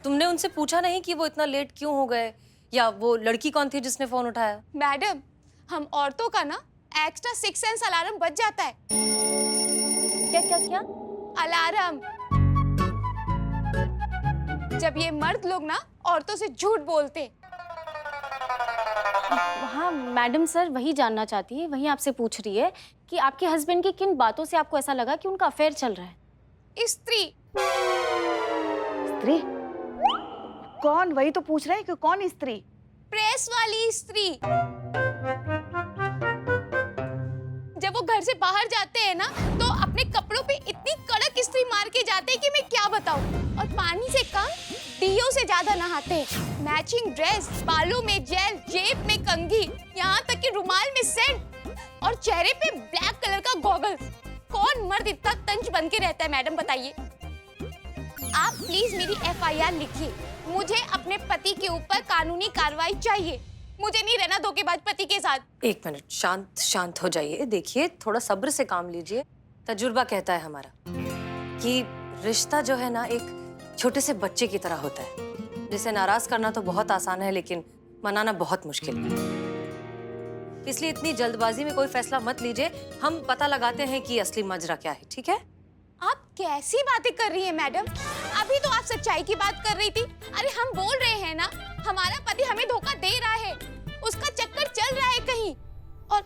तुमने उनसे पूछा नहीं कि वो इतना लेट क्यों हो गए, या वो लड़की कौन थी जिसने फोन उठाया? मैडम, हम औरतों का ना एक्स्ट्रा 6 सेंस अलार्म बज जाता है। क्या क्या क्या? अलार्म। जब ये मर्द लोग ना औरतों से झूठ बोलते। हाँ मैडम सर वही जानना चाहती है, वही आपसे पूछ रही है कि आपके हस्बैंड की किन बातों से आपको ऐसा लगा कि उनका अफेयर चल रहा है। स्त्री। स्त्री? कौन? वही तो पूछ रहे हैं कि कौन स्त्री? प्रेस वाली स्त्री। जब वो घर से बाहर जाते हैं ना तो अपने कपड़ों पे इतनी कड़क इस्त्री मार के जाते हैं कि मैं क्या बताऊं। और पानी से कम डीओ से ज्यादा नहाते हैं। मैचिंग ड्रेस, बालों में जेल, जेब में कंघी, यहाँ तक कि रुमाल में सेंट और चेहरे पे ब्लैक कलर का गॉगल्स। कौन मर्द इतना तंज बन के रहता है मैडम, बताइए। आप प्लीज मेरी एफआईआर लिखिए। मुझे अपने पति के ऊपर कानूनी कार्रवाई चाहिए। मुझे नहीं रहना धोखेबाज पति के साथ। एक मिनट, शांत शांत हो जाइए। देखिए, थोड़ा सब्र से काम लीजिए। तजुर्बा कहता है हमारा कि रिश्ता जो है ना एक छोटे से बच्चे की तरह होता है, जिसे नाराज करना तो बहुत आसान है लेकिन मनाना बहुत मुश्किल है। इसलिए इतनी जल्दबाजी में कोई फैसला मत लीजिए। हम पता लगाते हैं कि असली मजरा क्या है, ठीक है? आप कैसी बातें कर रही हैं मैडम? अभी तो आप सच्चाई की बात कर रही थी। अरे हम बोल रहे हैं ना, हमारा पति हमें धोखा दे रहा है, उसका चक्कर चल रहा है कहीं। और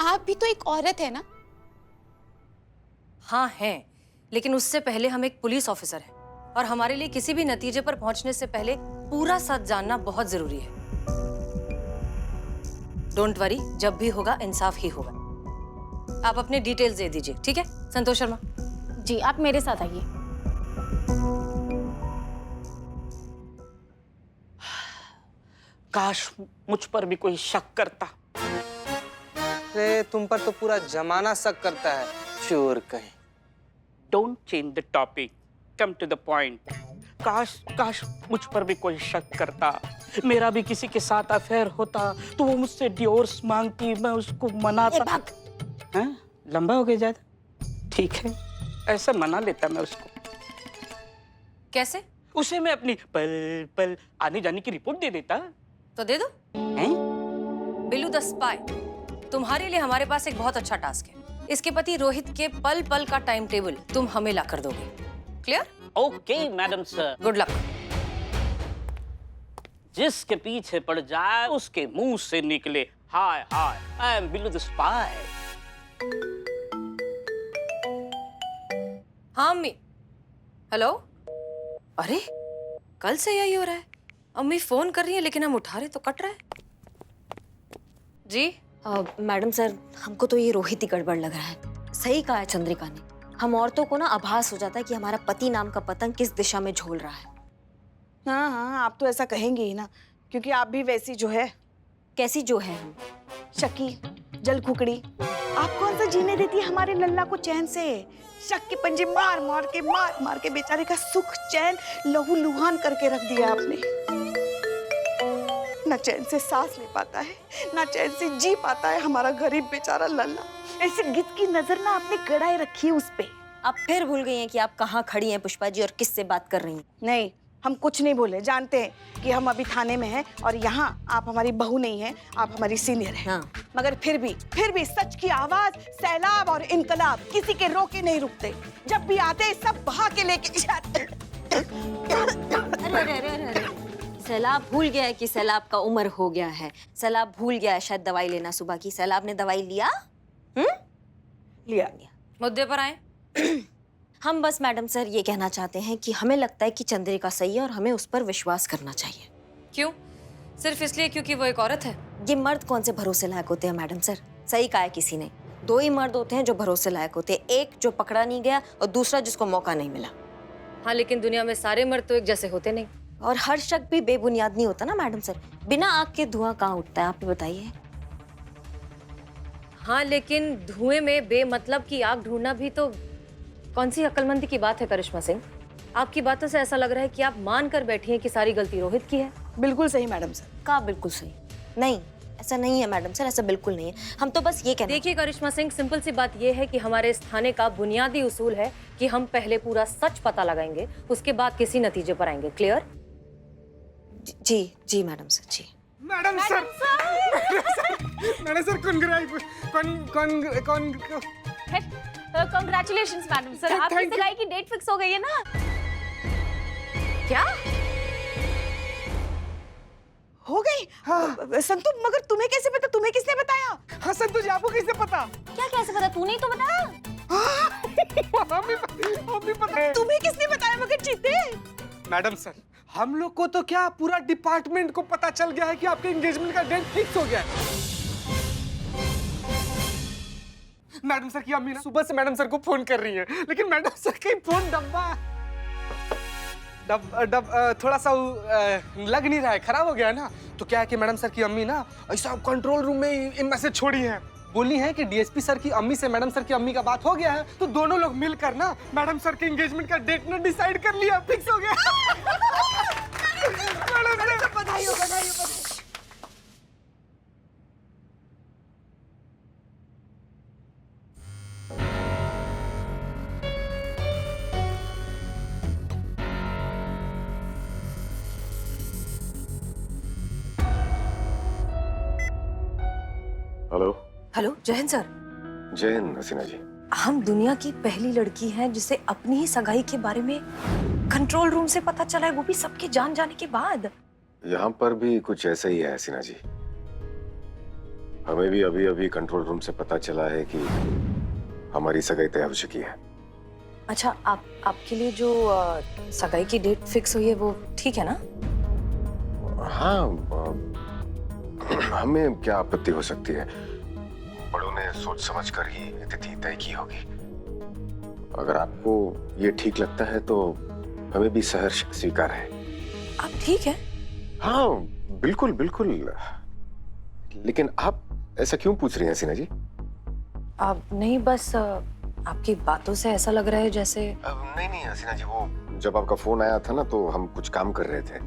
आप भी तो एक औरत है ना? हाँ है, लेकिन उससे पहले हम एक पुलिस ऑफिसर हैं और हमारे लिए किसी भी नतीजे पर पहुंचने से पहले पूरा सच जानना बहुत जरूरी है। डोंट वरी, जब भी होगा इंसाफ ही होगा। आप अपने डिटेल्स दे दीजिए, ठीक है? संतोष शर्मा जी आप मेरे साथ आइए। काश मुझ पर भी कोई शक करता। अरे तुम पर तो पूरा जमाना शक करता है, चोर कहीं। Don't change the topic, come to the point. काश मुझ पर भी कोई शक करता। मेरा भी किसी के साथ अफेयर होता तो वो मुझसे डिवोर्स मांगती, मैं उसको मनाता। हैं? लंबा हो गया ज्यादा? ठीक है, ऐसे मना लेता मैं उसको। कैसे? उसे मैं अपनी पल पल आने जाने की रिपोर्ट दे देता। तो दे दो। हैं? बिल्लू द स्पाई, तुम्हारे लिए हमारे पास एक बहुत अच्छा टास्क है। इसके पति रोहित के पल पल का टाइम टेबल तुम हमें ला कर दोगे। Clear? Okay madam sir. Good luck. जिसके पीछे पड़ जाए उसके मुंह से निकले हाय हाय, I am Billu the spy. हाँ अम्मी। हेलो। अरे कल से यही हो रहा है, अम्मी फोन कर रही है लेकिन हम उठा रहे तो कट रहा है। जी मैडम सर, हमको तो ये रोहित ही गड़बड़ लग रहा है। सही कहा है चंद्रिका ने, हम औरतों को ना आभास हो जाता है कि हमारा पति नाम का पतंग किस दिशा में झूल रहा है। हाँ हाँ, आप तो ऐसा कहेंगे ही ना, क्योंकि आप भी वैसी जो है। कैसी जो है हम? शकी, जल कुकड़ी। आप कौन सा जीने देती है हमारे लल्ला को चैन से? शक के पंजे मार मार के बेचारे का सुख चैन लहू लुहान करके रख दिया आपने। ना चैन से सांस ले पाता है, ना चैन से जी पाता है हमारा गरीब बेचारा लल्ला। ऐसे गिद्ध की नजर ना आपने गड़ाई रखी है उस पे। आप फिर भूल गई हैं कि आप कहाँ खड़ी हैं पुष्पा जी और किससे बात कर रही हैं। नहीं, हम कुछ नहीं बोले। जानते हैं कि हम अभी थाने में हैं और यहाँ आप हमारी बहू नहीं हैं, आप हमारी सीनियर हैं। हाँ। मगर फिर भी सच की आवाज सैलाब और इनकलाब किसी के रोके नहीं रुकते। जब भी आते सब बहा के लेके जाते। अरे सैलाब भूल गया है कि सैलाब का उम्र हो गया है। सैलाब भूल गया है शायद दवाई लेना सुबह की। सैलाब ने दवाई लिया? लिया। मुद्दे पर आए। हम बस मैडम सर ये कहना चाहते हैं कि हमें लगता है कि चंद्रिका सही है और हमें उस पर विश्वास करना चाहिए। क्यों? सिर्फ इसलिए क्योंकि वो एक औरत है? ये मर्द कौन से भरोसे लायक होते हैं मैडम सर? सही कहा है किसी ने, दो ही मर्द होते हैं जो भरोसे लायक होते हैं, एक जो पकड़ा नहीं गया और दूसरा जिसको मौका नहीं मिला। हाँ, लेकिन दुनिया में सारे मर्द तो एक जैसे होते नहीं। और हर शक भी बेबुनियाद नहीं होता ना मैडम सर। बिना आग के धुआं कहाँ उठता है, आप ही बताइए। हाँ, लेकिन धुएं में बेमतलब की आग ढूंढना भी तो कौन सी अक्लमंदी की बात है करिश्मा सिंह? आपकी बातों से ऐसा लग रहा है कि आप मान कर बैठी हैं कि सारी गलती रोहित की है। बिल्कुल सही मैडम सर। कहा बिल्कुल सही? नहीं, ऐसा नहीं है मैडम सर, ऐसा बिल्कुल नहीं है। हम तो बस ये कहते हैं। देखिए करिश्मा सिंह, सिंपल सी बात यह है कि हमारे इस थाने का बुनियादी उसूल है कि हम पहले पूरा सच पता लगाएंगे, उसके बाद किसी नतीजे पर आएंगे। क्लियर? जी जी मैडम सर जी। Madam sir madam sir congratulations madam sir, आपकी Thank you. सगाई की डेट फिक्स हो गई है ना। क्या? हो गई? संतु मगर तुम्हें कैसे पता? तुम्हें किसने बताया? हाँ संतोष, आपको कैसे पता? क्या कैसे पता? तूने ही तो बताया। हमें पता है। तुम्हें किसने बताया मगर जीते? मैडम सर, हम लोग को तो क्या पूरा डिपार्टमेंट को पता चल गया है कि आपके एंगेजमेंट का डेट फिक्स हो गया है। मैडम सर की अम्मी ना सुबह से मैडम सर को फोन कर रही है, लेकिन मैडम सर का फोन थोड़ा सा लग नहीं रहा है, खराब हो गया है ना। तो क्या है कि मैडम सर की अम्मी ना ऐसा कंट्रोल रूम में ही मैसेज छोड़ी है, बोली है कि डीएसपी सर की अम्मी से मैडम सर की अम्मी का बात हो गया है, तो दोनों लोग मिलकर ना मैडम सर के एंगेजमेंट का डेट ने डिसाइड कर लिया, फिक्स हो गया। मैडम सर बधाई हो, बधाई हो, बधाई। हेलो। हेलो जयन सर, जय हिंद हसीना जी। हम दुनिया की पहली लड़की हैं जिसे अपनी ही सगाई के बारे में कंट्रोल रूम से पता चला है, वो भी सबके जान जाने के बाद। यहाँ पर भी कुछ ऐसा ही है हसीना जी। हमें भी अभी अभी कंट्रोल रूम से पता चला है कि हमारी सगाई तय हो चुकी है। अच्छा, आपके लिए जो सगाई की डेट फिक्स हुई है वो ठीक है ना? हाँ, हमें क्या आपत्ति हो सकती है? बड़ों ने सोच समझ कर ही तिथि तय की होगी। अगर आपको ये ठीक लगता है तो हमें भी सहर्ष स्वीकार है। आप ठीक है? हाँ बिल्कुल बिल्कुल। लेकिन आप ऐसा क्यों पूछ रही हैं हसीना जी? आप नहीं, बस आपकी बातों से ऐसा लग रहा है जैसे। नहीं नहीं हसीना जी, वो जब आपका फोन आया था ना तो हम कुछ काम कर रहे थे।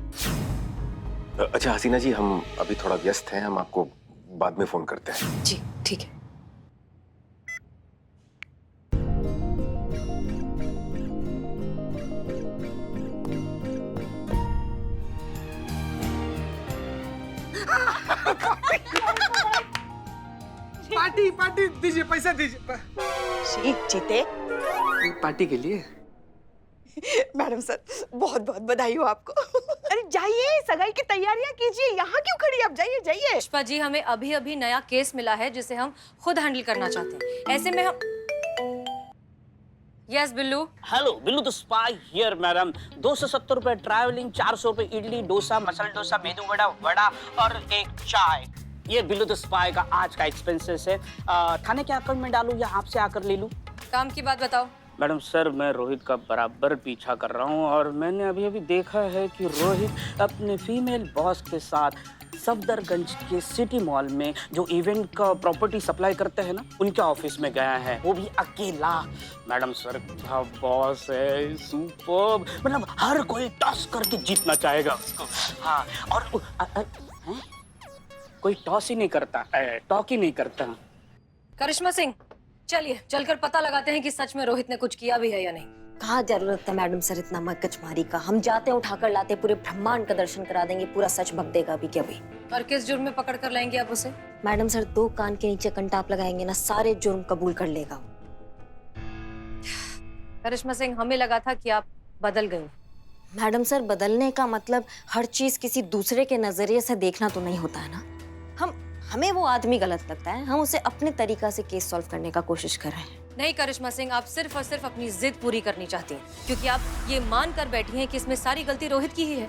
अच्छा हसीना जी, हम अभी थोड़ा व्यस्त हैं, हम आपको बाद में फोन करते हैं। जी ठीक है। पार्टी पार्टी दीजिए, पैसा दीजिए। जीते पार्टी के लिए मैडम सर बहुत बहुत बधाई हो आपको। अरे जाइए, सगाई की तैयारियां कीजिए, यहाँ क्यों खड़ी? आप जाइए जाइए। पुष्पा जी, हमें अभी अभी नया केस मिला है जिसे हम खुद हैंडल करना चाहते हैं। ऐसे में हम। Yes Billu. Hello, Billu the spy here madam. 270 रुपए ट्रैवलिंग, 400 रुपए इडली डोसा, मसाला डोसा, मेदू वड़ा वड़ा और एक चाय। ये बिल्लू द स्पाई का आज का एक्सपेंसेस है। थाने के अकाउंट में डालूं या आपसे आकर ले लूं? काम की बात बताओ। मैडम सर, मैं रोहित का बराबर पीछा कर रहा हूँ और मैंने अभी अभी देखा है कि रोहित अपने फीमेल बॉस के साथ सफदरगंज के सिटी मॉल में जो इवेंट का प्रॉपर्टी सप्लाई करते हैं ना, उनके ऑफिस में गया है, वो भी अकेला। मैडम सर, क्या बॉस है, सुपर्ब। मतलब हर कोई टॉस करके जीतना चाहेगा उसको। हाँ, और कोई टॉस ही नहीं करता, टॉक ही नहीं करता। करिश्मा सिंह, चलिए चलकर पता लगाते हैं कि सच में रोहित ने कुछ किया भी है या नहीं। कहाँ जरूरत है मैडम सर इतना मगजमारी का? हम जाते हैं, उठाकर लाते, पूरे ब्रह्मांड का दर्शन करा देंगे, पूरा सच बक देगा अभी क्या अभी। और किस जुर्म में पकड़ कर लाएंगे आप उसे? मैडम सर 2 कान के नीचे कंटाप लगाएंगे ना, सारे जुर्म कबूल कर लेगा। करिश्मा सिंह, हमें लगा था कि आप बदल गई। मैडम सर बदलने का मतलब हर चीज किसी दूसरे के नजरिए से देखना तो नहीं होता है ना। हमें वो आदमी गलत लगता है, हम उसे अपने तरीका से केस सॉल्व करने का कोशिश कर रहे हैं। नहीं करिश्मा सिंह, आप सिर्फ और सिर्फ अपनी जिद पूरी करनी चाहती हैं, क्योंकि आप ये मान कर बैठी हैं कि इसमें सारी गलती रोहित की ही है।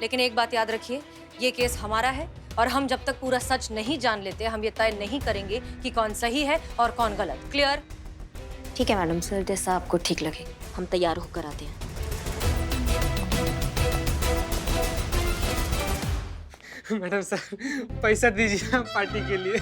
लेकिन एक बात याद रखिए, ये केस हमारा है और हम जब तक पूरा सच नहीं जान लेते, हम ये तय नहीं करेंगे कि कौन सही है और कौन गलत। क्लियर? ठीक है मैडम सर, जैसा आपको ठीक लगे। हम तैयार होकर आते हैं। मैडम सर, पैसा दीजिए पार्टी के लिए।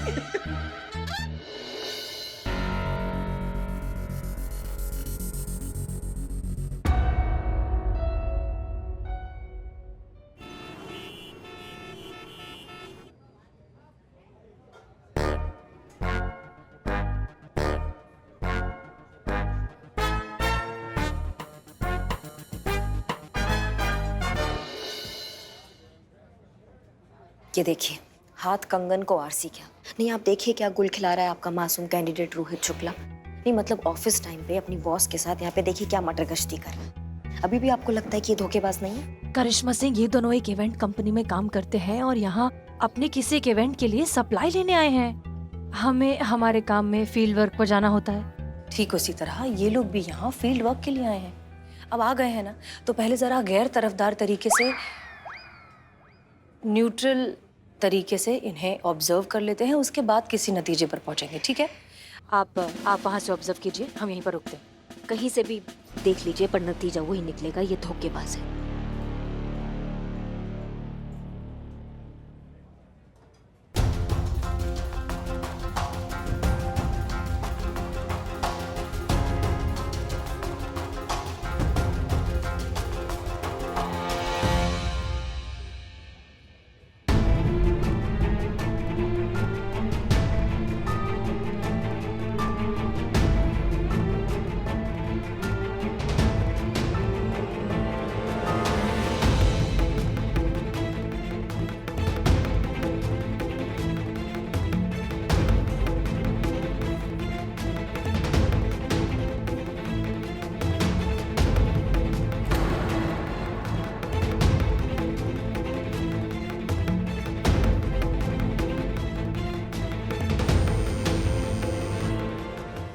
ये देखिए, हाथ कंगन को आरसी क्या नहीं, आप देखिए क्या गुल खिला रहा है आपका मासूम कैंडिडेट रोहित शुक्ला। नहीं मतलब ऑफिस टाइम पे अपनी बॉस के साथ यहाँ पे देखिए क्या मटर गश्ती कर रहा है। अभी भी आपको लगता है कि ये धोखेबाज नहीं है? करिश्मा सिंह, ये दोनों एक इवेंट कंपनी में काम करते हैं और यहाँ अपने किसी एक इवेंट के लिए सप्लाई लेने आए हैं। हमें हमारे काम में फील्ड वर्क पर जाना होता है। ठीक उसी तरह ये लोग भी यहाँ फील्ड वर्क के लिए आए हैं। अब आ गए हैं ना, तो पहले जरा गैर तरफदार तरीके से, न्यूट्रल तरीके से इन्हें ऑब्जर्व कर लेते हैं, उसके बाद किसी नतीजे पर पहुंचेंगे। ठीक है? आप वहाँ से ऑब्जर्व कीजिए, हम यहीं पर रुकते हैं। कहीं से भी देख लीजिए पर नतीजा वही निकलेगा, ये धोखेबाज है।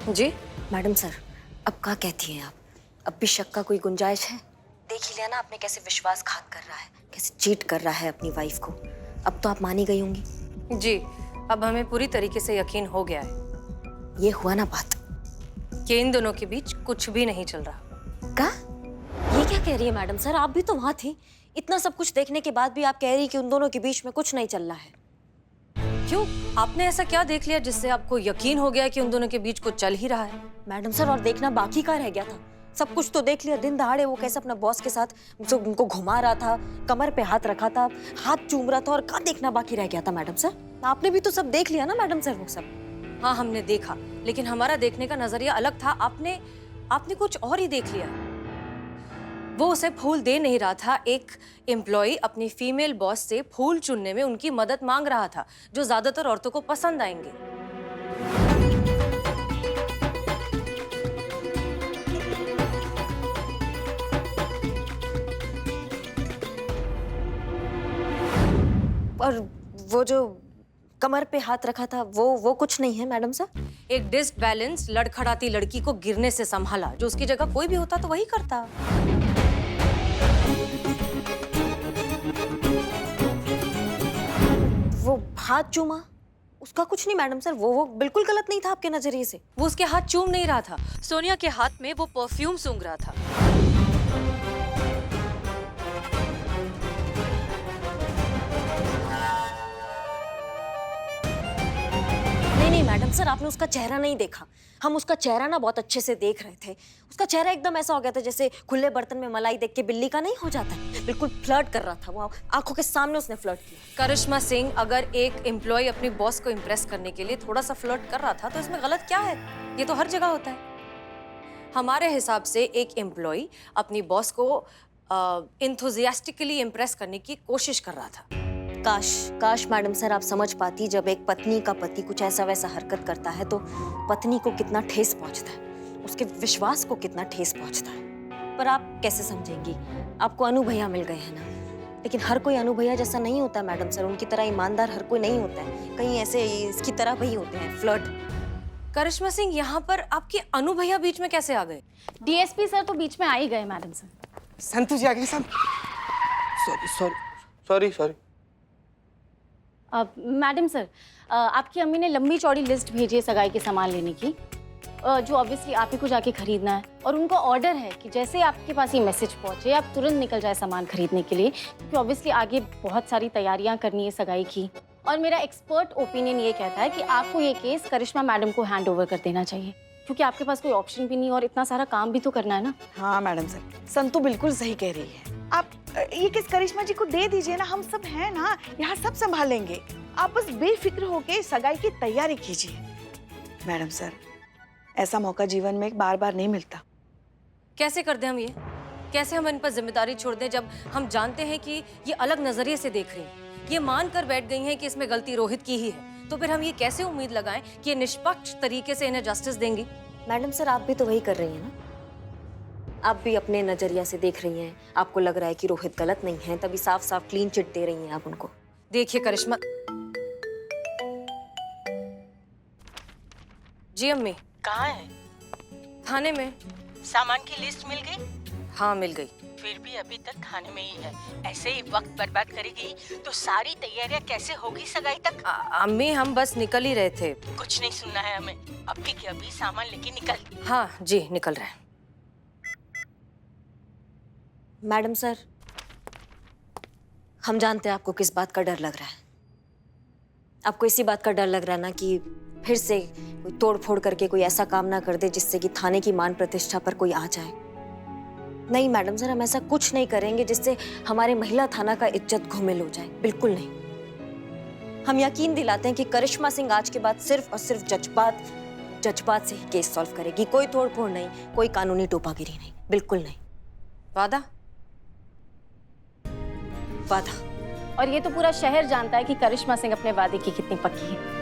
जी मैडम सर, अब क्या कहती हैं आप? अब भी शक का कोई गुंजाइश है? देख ही लिया ना आपने कैसे विश्वासघात कर रहा है, कैसे चीट कर रहा है अपनी वाइफ को। अब तो आप मानी गई होंगी। जी, अब हमें पूरी तरीके से यकीन हो गया है। ये हुआ ना बात कि इन दोनों के बीच कुछ भी नहीं चल रहा। का? ये क्या कह रही है मैडम सर? आप भी तो वहां थी। इतना सब कुछ देखने के बाद भी आप कह रही है कि उन दोनों के बीच में कुछ नहीं चल रहा है। क्यों? आपने ऐसा क्या देख लिया जिससे आपको यकीन हो गया कि उन दोनों के बीच कुछ चल ही रहा है? मैडम सर, और देखना बाकी का रह गया था। सब कुछ तो देख लिया। दिन दहाड़े वो कैसे अपना बॉस के साथ उनको घुमा रहा था, कमर पे हाथ रखा था, हाथ चूम रहा था, और क्या देखना बाकी रह गया था मैडम सर? आपने भी तो सब देख लिया ना मैडम सर वो सब। हाँ, हमने देखा, लेकिन हमारा देखने का नजरिया अलग था। आपने कुछ और ही देख लिया। वो उसे फूल दे नहीं रहा था। एक एम्प्लॉय अपनी फीमेल बॉस से फूल चुनने में उनकी मदद मांग रहा था, जो ज्यादातर औरतों को पसंद आएंगे। और वो जो कमर पे हाथ रखा था वो कुछ नहीं है मैडम सर? एक डिस्क बैलेंस लड़खड़ाती लड़की को गिरने से संभाला, जो उसकी जगह कोई भी होता तो वही करता। वो हाथ चूमा, उसका कुछ नहीं मैडम सर। वो बिल्कुल गलत नहीं था आपके नजरिए से। वो उसके हाथ चूम नहीं रहा था, सोनिया के हाथ में वो परफ्यूम सूंघ रहा था। नहीं मैडम सर, आपने उसका चेहरा नहीं देखा। हम उसका चेहरा ना बहुत अच्छे से देख रहे थे। उसका चेहरा एकदम ऐसा हो गया था जैसे खुले बर्तन में मलाई देख के बिल्ली का नहीं हो जाता है। बिल्कुल फ्लर्ट कर रहा था वो, आंखों के सामने उसने फ्लर्ट किया। करिश्मा सिंह, अगर एक एम्प्लॉय अपनी बॉस को इम्प्रेस करने के लिए थोड़ा सा फ्लर्ट कर रहा था तो इसमें गलत क्या है? ये तो हर जगह होता है। हमारे हिसाब से एक एम्प्लॉय अपनी बॉस को इंथुजियास्टिकली इम्प्रेस करने की कोशिश कर रहा था। काश मैडम सर आप समझ पाती, जब एक पत्नी का पति कुछ ऐसा वैसा हरकत करता है तो पत्नी को कितना ठेस पहुंचता है, उसके विश्वास को कितना ठेस पहुंचता है। पर आप कैसे समझेंगी? आपको अनु भैया मिल गए हैं ना, लेकिन हर कोई अनु भैया जैसा नहीं होता मैडम सर। उनकी तरह ईमानदार हर कोई नहीं होता है, कहीं ऐसे इसकी तरह भी होते हैं फ्लर्ट। करिश्मा सिंह, यहाँ पर आपके अनु भैया बीच में कैसे आ गए? डीएसपी सर तो बीच में आ ही गए मैडम सर। संतोष जी आगे सॉरी। मैडम सर, आपकी अम्मी ने लंबी चौड़ी लिस्ट भेजी है सगाई के सामान लेने की, जो ऑब्वियसली आप ही को जाके खरीदना है। और उनका ऑर्डर है कि जैसे आपके पास ये मैसेज पहुंचे आप तुरंत निकल जाए सामान खरीदने के लिए, क्योंकि ऑब्वियसली आगे बहुत सारी तैयारियां करनी है सगाई की। और मेरा एक्सपर्ट ओपिनियन ये कहता है कि आपको ये केस करिश्मा मैडम को हैंड ओवर कर देना चाहिए, क्योंकि आपके पास कोई ऑप्शन भी नहीं और इतना सारा काम भी तो करना है ना। हाँ मैडम सर, संतू बिल्कुल सही कह रही है। आप ये केस करिश्मा जी को दे दीजिए ना, हम सब हैं ना, यहाँ सब संभालेंगे। आप बस बेफिक्र होके सगाई की तैयारी कीजिए। मैडम सर, ऐसा मौका जीवन में एक बार बार नहीं मिलता। कैसे कर दें हम ये? कैसे हम इन पर जिम्मेदारी छोड़ दें जब हम जानते हैं कि ये अलग नजरिए से देख रही हैं? ये मान कर बैठ गई हैं कि इसमें गलती रोहित की ही है, तो फिर हम ये कैसे उम्मीद लगाएं कि ये निष्पक्ष तरीके से इन्हें जस्टिस देंगी? मैडम सर, आप भी तो वही कर रही हैं ना? आप भी अपने नजरिया से देख रही हैं। आपको लग रहा है कि रोहित गलत नहीं है, तभी साफ साफ क्लीन चिट दे रही हैं आप उनको। देखिए करिश्मा। जी अम्मी। कहाँ है? थाने में। सामान की लिस्ट मिल गई? हाँ मिल गई। फिर भी अभी तक खाने में ही है। ऐसे ही वक्त बर्बाद करेगी तो सारी तैयारियां कैसे होगी सगाई तक? अम्मी हम बस निकल ही रहे थे। कुछ नहीं सुनना है हमें। अभी के अभी सामान लेके निकल। हाँ जी निकल रहे हैं। मैडम सर, हम जानते हैं आपको किस बात का डर लग रहा है। आपको इसी बात का डर लग रहा है ना कि फिर से कोई तोड़ फोड़ करके कोई ऐसा काम ना कर दे जिससे कि थाने की मान प्रतिष्ठा पर कोई आ जाए। नहीं मैडम सर, हम ऐसा कुछ नहीं करेंगे जिससे हमारे महिला थाना का इज्जत घुमिल हो जाए, बिल्कुल नहीं। हम यकीन दिलाते हैं कि करिश्मा सिंह आज के बाद सिर्फ और सिर्फ जज्बात से ही केस सॉल्व करेगी। कोई तोड़ फोड़ नहीं, कोई कानूनी टोपागिरी नहीं, बिल्कुल नहीं। वादा? वादा। और ये तो पूरा शहर जानता है कि करिश्मा सिंह अपने वादे की कितनी पक्की है।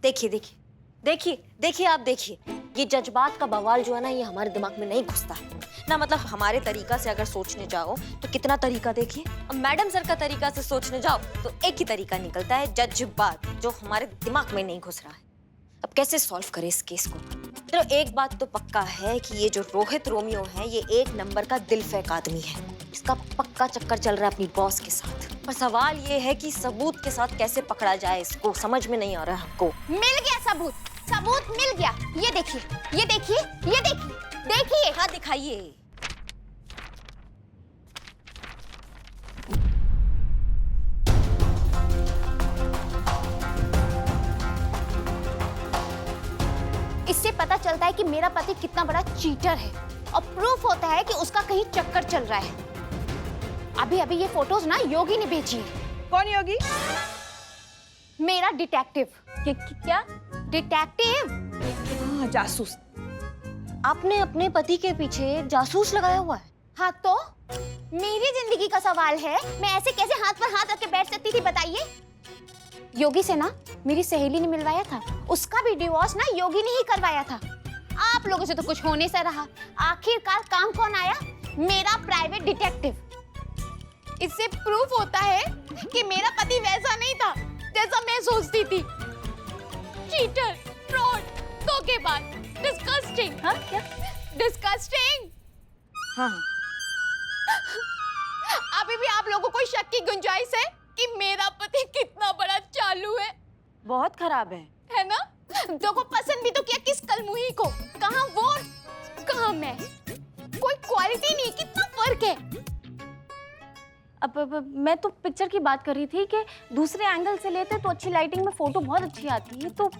देखिए आप देखिए, ये जज्बात का बवाल जो है ना, ये हमारे दिमाग में नहीं घुसता है ना। मतलब हमारे तरीका से अगर सोचने जाओ तो कितना तरीका देखिए। अब मैडम सर का तरीका से सोचने जाओ तो एक ही तरीका निकलता है, जज्बात, जो हमारे दिमाग में नहीं घुस रहा है। अब कैसे सॉल्व करें इस केस को? चलो एक बात तो पक्का है कि ये जो रोहित रोमियो है, ये एक नंबर का दिल फेंक आदमी है। इसका पक्का चक्कर चल रहा है अपनी बॉस के साथ। पर सवाल ये है कि सबूत के साथ कैसे पकड़ा जाए इसको, समझ में नहीं आ रहा है हमको। मिल गया सबूत, सबूत मिल गया। ये देखिए, ये देखिए, ये देखिए, देखिए। हाँ दिखाइए। इससे पता चलता है कि मेरा पति कितना बड़ा चीटर है और प्रूफ होता है कि उसका कहीं चक्कर चल रहा है। अभी अभी ये फोटोज ना योगी ने भेजी है। कौन योगी? मेरा डिटेक्टिव। क्या? डिटेक्टिव? हाँ, जासूस। आपने अपने पति के पीछे जासूस लगाया हुआ है? हाँ तो मेरी जिंदगी का सवाल है, मैं ऐसे कैसे हाथ पर हाथ रख के बैठ सकती थी बताइए? योगी से ना मेरी सहेली ने मिलवाया था, उसका भी डिवोर्स ना योगी ने ही करवाया था। आप लोगों से तो कुछ होने से रहा। आखिरकार काम कौन आया? मेरा प्राइवेट डिटेक्टिव। इससे प्रूफ होता है कि मेरा पति वैसा नहीं था जैसा मैं सोचती थी। चीटर, फ्रॉड, धोखेबाज, डिस्गस्टिंग। हाँ क्या? डिस्गस्टिंग। हाँ। अभी भी आप लोगों को शक की गुंजाइश है कि मेरा पति कितना बड़ा चालू है? बहुत खराब है ना? देखो पसंद भी तो किया किस कलमुही को। कहाँ वो, कहाँ मैं। कोई क्वालिटी नहीं, कितना फर्क है। अब मैं तो पिक्चर की बात कर रही थी कि दूसरे एंगल से लेते तो अच्छी लाइटिंग में फोटो बहुत अच्छी आती है। तो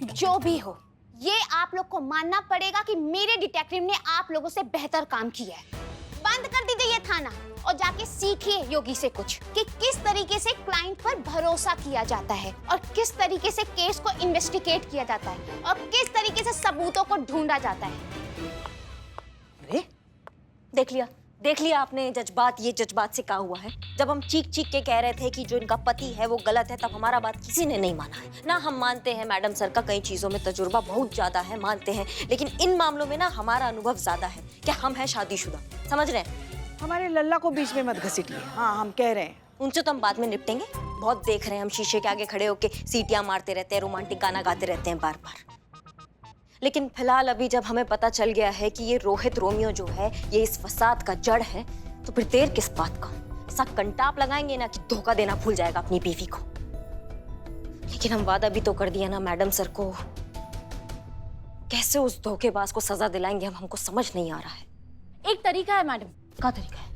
जो भी हो, ये आप लोग को मानना पड़ेगा कि मेरे डिटेक्टिव ने आप लोगों से बेहतर काम किया है। बंद कर दीजिए ये थाना और जाके सीखिए योगी से कुछ कि किस तरीके से क्लाइंट पर भरोसा किया जाता है और किस तरीके से केस को इन्वेस्टिगेट किया जाता है और किस तरीके से सबूतों को ढूंढा जाता है। अरे देख लिया आपने जज्बात, ये जज्बात से क्या हुआ है? जब हम चीख के कह रहे थे कि जो इनका पति है वो गलत है, तब हमारा बात किसी ने नहीं माना है ना। हम मानते हैं मैडम सर का कई चीजों में तजुर्बा बहुत ज्यादा है, मानते हैं, लेकिन इन मामलों में ना हमारा अनुभव ज्यादा है। क्या हम हैं शादीशुदा? समझ रहे हैं? हमारे लल्ला को बीच में मत घसीटिए। हाँ, हम कह रहे हैं। उनसे तो हम बाद में निपटेंगे। बहुत देख रहे हैं हम शीशे के आगे खड़े होके सीटियां मारते रहते हैं, रोमांटिक गाना गाते रहते हैं बार बार। लेकिन फिलहाल अभी जब हमें पता चल गया है कि ये रोहित रोमियो जो है ये इस फसाद का जड़ है, तो फिर देर किस बात का? ऐसा कंटाप लगाएंगे ना कि धोखा देना भूल जाएगा अपनी बीवी को। लेकिन हम वादा भी तो कर दिया ना मैडम सर को। कैसे उस धोखेबाज को सजा दिलाएंगे हमको समझ नहीं आ रहा है। एक तरीका है मैडम। क्या तरीका है?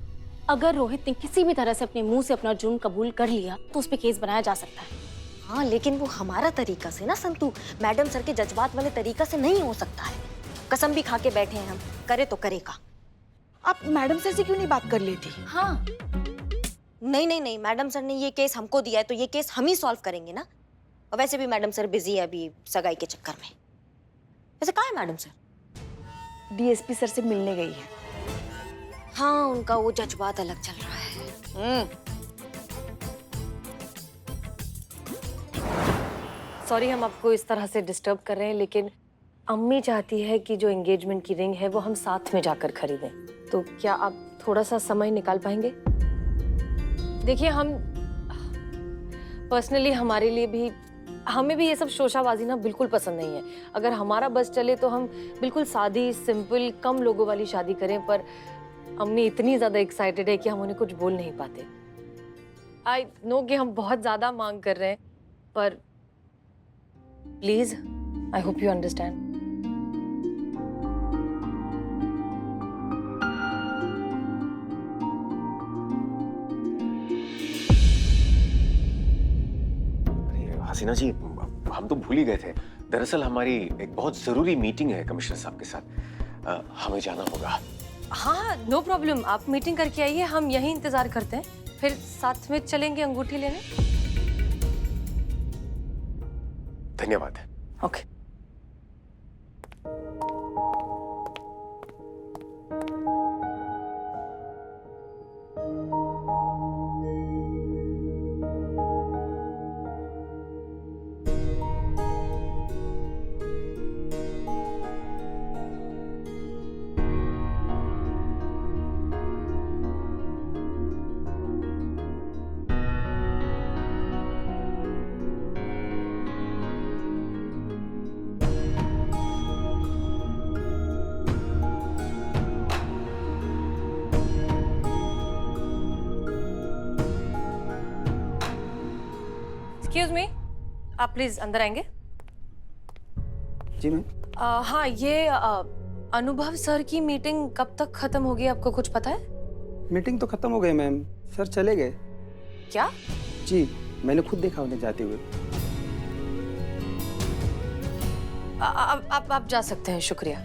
अगर रोहित ने किसी भी तरह से अपने मुंह से अपना जुर्म कबूल कर लिया तो उस पे केस बनाया जा सकता है। हाँ, लेकिन वो हमारा तरीका से ना संतू, मैडम सर के जज्बात वाले तरीका से नहीं हो सकता है। कसम भी खा के बैठे हैं हम, करे तो करेगा। आप मैडम सर से क्यों नहीं बात कर लेती? हाँ नहीं, मैडम सर ने ये केस हमको दिया है तो ये केस हम ही सॉल्व करेंगे ना। और वैसे भी मैडम सर बिजी है अभी सगाई के चक्कर में। वैसे कहाँ है मैडम सर? डीएसपी सर से मिलने गई है। हाँ, उनका वो जज्बात अलग चल रहा है। सॉरी हम आपको इस तरह से डिस्टर्ब कर रहे हैं, लेकिन अम्मी चाहती है कि जो एंगेजमेंट की रिंग है वो हम साथ में जाकर खरीदें। तो क्या आप थोड़ा सा समय निकाल पाएंगे? देखिए, हम पर्सनली हमारे लिए भी, हमें भी ये सब शोशाबाजी ना बिल्कुल पसंद नहीं है। अगर हमारा बस चले तो हम बिल्कुल सादी, सिंपल, कम लोगों वाली शादी करें, पर अम्मी इतनी ज्यादा एक्साइटेड है कि हम उन्हें कुछ बोल नहीं पाते। आई नो कि हम बहुत ज्यादा मांग कर रहे हैं, पर please, I hope you understand. Hasina ji, हम तो भूल ही गए थे। दरअसल हमारी एक बहुत जरूरी मीटिंग है कमिश्नर साहब के साथ। हमें जाना होगा। हाँ, नो प्रॉब्लम, आप मीटिंग करके आइए, हम यहीं इंतजार करते हैं, फिर साथ में चलेंगे अंगूठी लेने। धन्यवाद। ओके। एक्सक्यूज मी, आप प्लीज अंदर आएंगे? जी मैम। हाँ, ये अनुभव सर की मीटिंग कब तक खत्म होगी, आपको कुछ पता है? मीटिंग तो खत्म हो गई मैम, सर चले गए। क्या? जी, मैंने खुद देखा उन्हें जाते हुए। आप जा सकते हैं, शुक्रिया।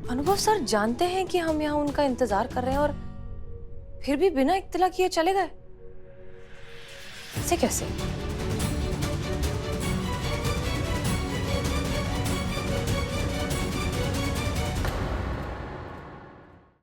अनुभव सर जानते हैं कि हम यहाँ उनका इंतजार कर रहे हैं और फिर भी बिना इत्तला किए चले गए? ऐसे कैसे?